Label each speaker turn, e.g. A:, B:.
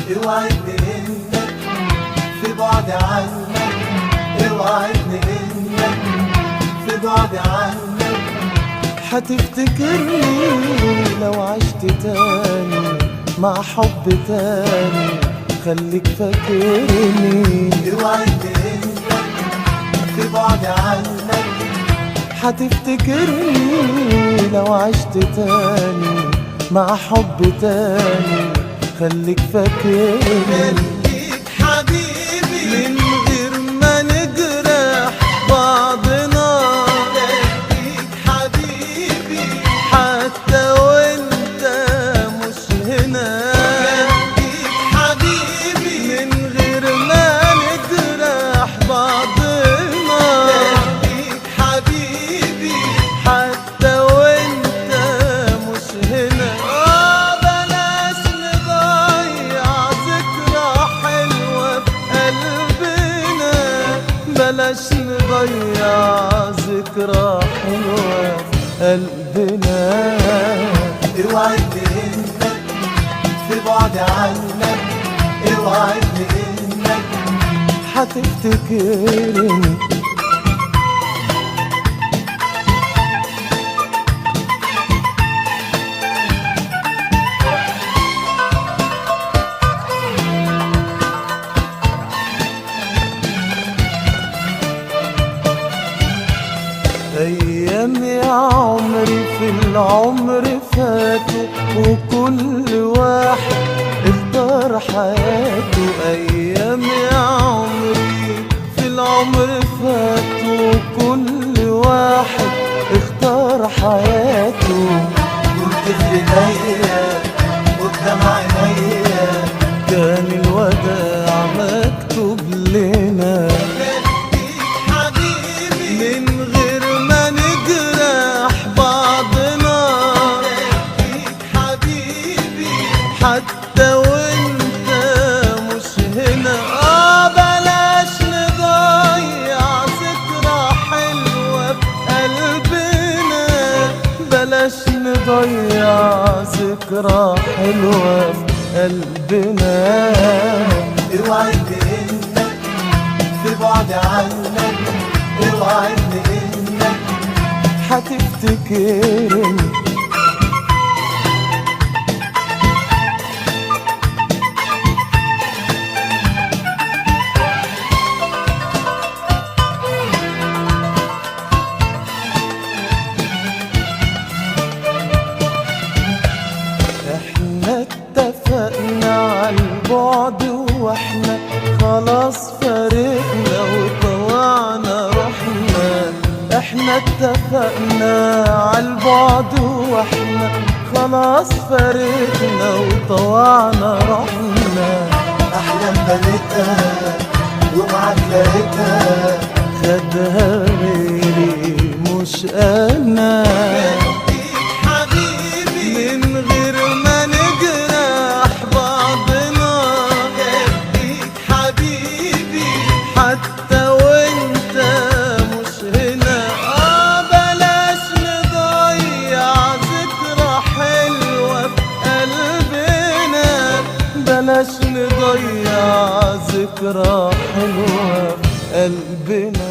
A: اوعدني انك في بعد عنك، اوعدني انك في بعد عنك حتفتكرني لو عشت تاني مع حب تاني، خليك فاكرني. اوعدني انك في بعد عنك حتفتكرني لو عشت تاني مع حب تاني، خليك فاكرني.
B: خليك حبيبي
A: من غير ما نجرح بعضنا،
B: خليك حبيبي
A: حتى وانت مش هنا.
B: خليك حبيبي
A: من غير ما نجرح بعضنا،
B: خليك حبيبي
A: حتى وانت مش هنا. بلاش نضيع ذكرى حلوة في قلبنا، بلاش نضيع ذكرى حلوة في قلبنا. اوعدني انك في بعد عنك، اوعدني انك حتفتكرني. أيام يا عمري في العمر فاتوا، وكل واحد اختار حياته. أيام يا عمري في العمر فاتوا، وكل واحد اختار حياته.
B: كنت في ايديا قدام عينيا،
A: كان الوداع مكتوب لنا.
B: خليك حبيبي
A: من غير ما نجرح بعضنا،
B: خليك حبيبي
A: حتى وانت مش هنا. بلاش نضيع ذكرى حلوة في قلبنا، بلاش نضيع ذكرى حلوة في قلبنا.
B: اوعدني انك في بعد عنك، اوعدني انك
A: حتفتكرني. احنا اتفقنا عالبعد واحنا خلاص فارقنا وطلعنا روحنا. احنا اتفقنا عالبعد واحنا خلاص فارقنا وطلعنا روحنا.
B: احلام بنيتها ومعاك لقيتها،
A: خدها غيري مش انا.
B: خليك حبيبي
A: من غير ما نجرح بعضنا،
B: خليك حبيبي
A: حتى وانت مش هنا. بلاش نضيع ذكرى حلوة في قلبنا، بلاش نضيع ذكرى حلوة في قلبنا.